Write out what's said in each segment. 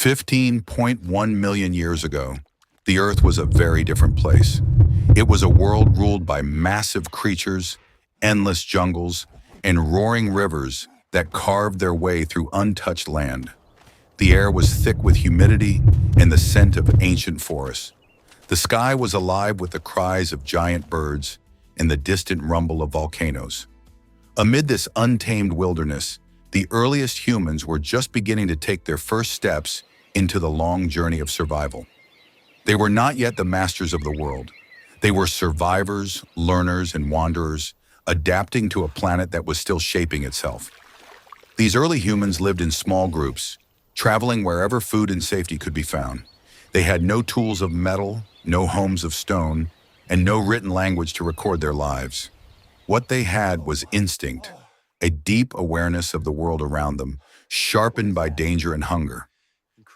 15.1 million years ago, the Earth was a very different place. It was a world ruled by massive creatures, endless jungles, and roaring rivers that carved their way through untouched land. The air was thick with humidity and the scent of ancient forests. The sky was alive with the cries of giant birds and the distant rumble of volcanoes. Amid this untamed wilderness, the earliest humans were just beginning to take their first steps into the long journey of survival. They were not yet the masters of the world. They were survivors, learners, and wanderers, adapting to a planet that was still shaping itself. These early humans lived in small groups, traveling wherever food and safety could be found. They had no tools of metal, no homes of stone, and no written language to record their lives. What they had was instinct, a deep awareness of the world around them, sharpened by danger and hunger.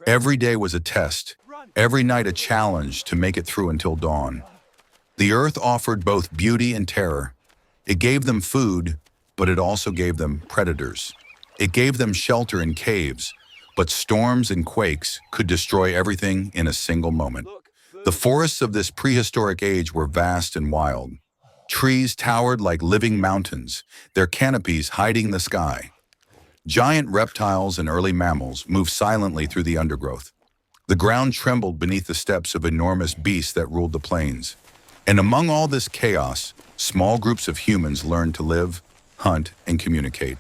Every day was a test, every night a challenge to make it through until dawn. The earth offered both beauty and terror. It gave them food, but it also gave them predators. It gave them shelter in caves, but storms and quakes could destroy everything in a single moment. The forests of this prehistoric age were vast and wild. Trees towered like living mountains, their canopies hiding the sky. Giant reptiles and early mammals moved silently through the undergrowth. The ground trembled beneath the steps of enormous beasts that ruled the plains. And among all this chaos, small groups of humans learned to live, hunt, and communicate.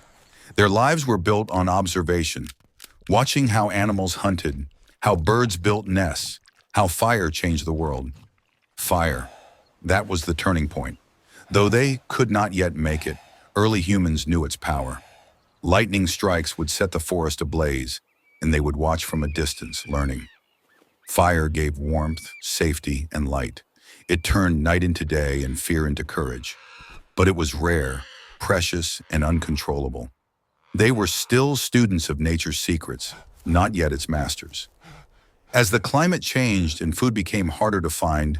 Their lives were built on observation, watching how animals hunted, how birds built nests, how fire changed the world. Fire, that was the turning point. Though they could not yet make it, early humans knew its power. Lightning strikes would set the forest ablaze, and they would watch from a distance, learning. Fire gave warmth, safety, and light. It turned night into day and fear into courage. But it was rare, precious, and uncontrollable. They were still students of nature's secrets, not yet its masters. As the climate changed and food became harder to find,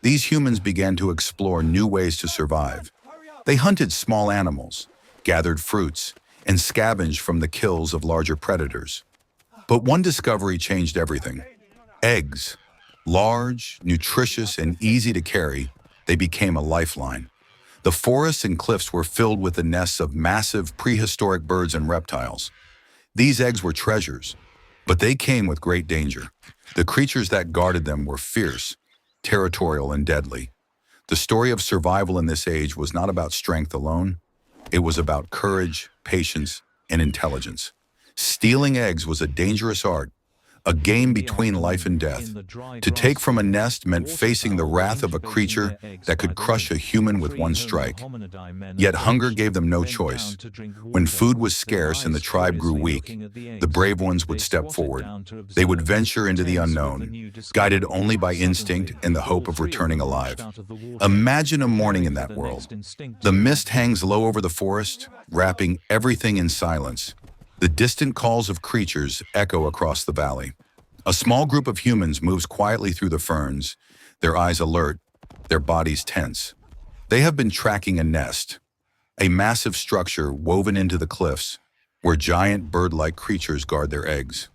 these humans began to explore new ways to survive. They hunted small animals, gathered fruits, and scavenged from the kills of larger predators. But one discovery changed everything. Eggs. Large, nutritious, and easy to carry, they became a lifeline. The forests and cliffs were filled with the nests of massive prehistoric birds and reptiles. These eggs were treasures, but they came with great danger. The creatures that guarded them were fierce, territorial, and deadly. The story of survival in this age was not about strength alone. It was about courage, patience, and intelligence. Stealing eggs was a dangerous art, a game between life and death. To take from a nest meant facing the wrath of a creature that could crush a human with one strike. Yet hunger gave them no choice. When food was scarce and the tribe grew weak, the brave ones would step forward. They would venture into the unknown, guided only by instinct and the hope of returning alive. Imagine a morning in that world. The mist hangs low over the forest, wrapping everything in silence. The distant calls of creatures echo across the valley. A small group of humans moves quietly through the ferns, their eyes alert, their bodies tense. They have been tracking a nest, a massive structure woven into the cliffs, where giant bird-like creatures guard their eggs.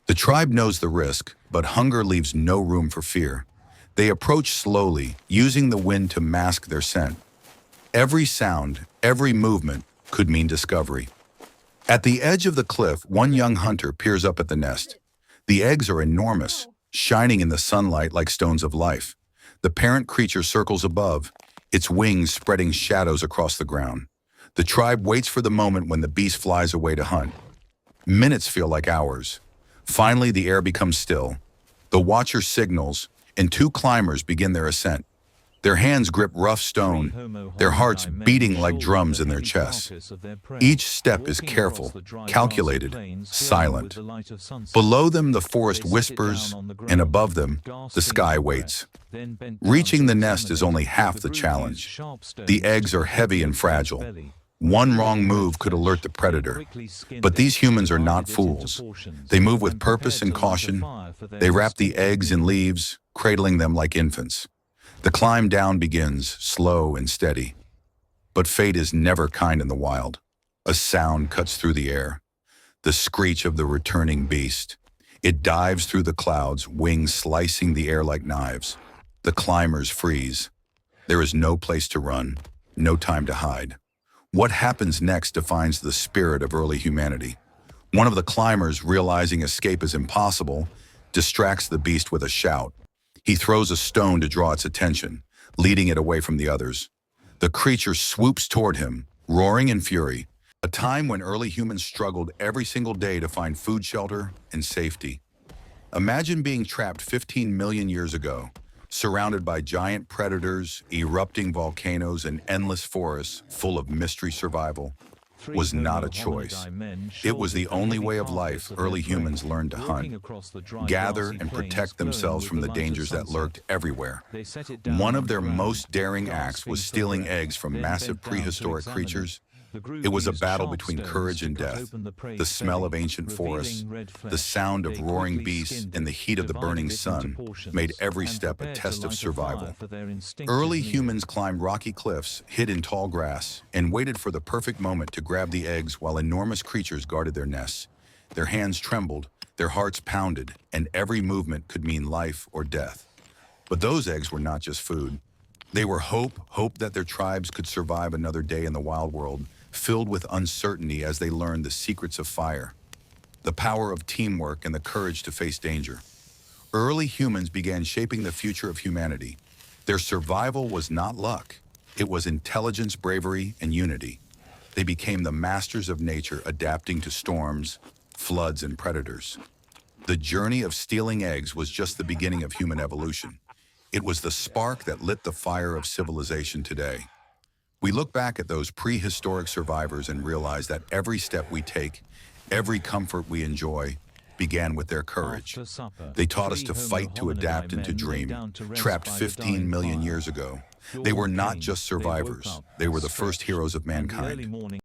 The tribe knows the risk, but hunger leaves no room for fear. They approach slowly, using the wind to mask their scent. Every sound, every movement could mean discovery. At the edge of the cliff, one young hunter peers up at the nest. The eggs are enormous, shining in the sunlight like stones of life. The parent creature circles above, its wings spreading shadows across the ground. The tribe waits for the moment when the beast flies away to hunt. Minutes feel like hours. Finally, the air becomes still. The watcher signals, and two climbers begin their ascent. Their hands grip rough stone, their hearts beating like drums in their chests. Each step is careful, calculated, silent. Below them, the forest whispers, and above them, the sky waits. Reaching the nest is only half the challenge. The eggs are heavy and fragile. One wrong move could alert the predator. But these humans are not fools. They move with purpose and caution. They wrap the eggs in leaves, cradling them like infants. The climb down begins, slow and steady. But fate is never kind in the wild. A sound cuts through the air, the screech of the returning beast. It dives through the clouds, wings slicing the air like knives. The climbers freeze. There is no place to run, no time to hide. What happens next defines the spirit of early humanity. One of the climbers, realizing escape is impossible, distracts the beast with a shout. He throws a stone to draw its attention, leading it away from the others. The creature swoops toward him, roaring in fury, a time when early humans struggled every single day to find food, shelter, and safety. Imagine being trapped 15 million years ago, surrounded by giant predators, erupting volcanoes, and endless forests full of mystery. Survival was not a choice. It was the only way of life early humans learned to hunt, gather, and protect themselves from the dangers that lurked everywhere. One of their most daring acts was stealing eggs from massive prehistoric creatures. It was a battle between courage and death, the smell of ancient forests, the sound of roaring beasts, and the heat of the burning sun made every step a test of survival. Early humans climbed rocky cliffs, hid in tall grass, and waited for the perfect moment to grab the eggs while enormous creatures guarded their nests. Their hands trembled, their hearts pounded, and every movement could mean life or death. But those eggs were not just food. They were hope that their tribes could survive another day in the wild world, filled with uncertainty as they learned the secrets of fire, the power of teamwork, and the courage to face danger. Early humans began shaping the future of humanity. Their survival was not luck. It was intelligence, bravery, and unity. They became the masters of nature, adapting to storms, floods, and predators. The journey of stealing eggs was just the beginning of human evolution. It was the spark that lit the fire of civilization today. We look back at those prehistoric survivors and realize that every step we take, every comfort we enjoy, began with their courage. They taught us to fight, to adapt, and to dream. Trapped 15 million years ago, they were not just survivors, they were the first heroes of mankind.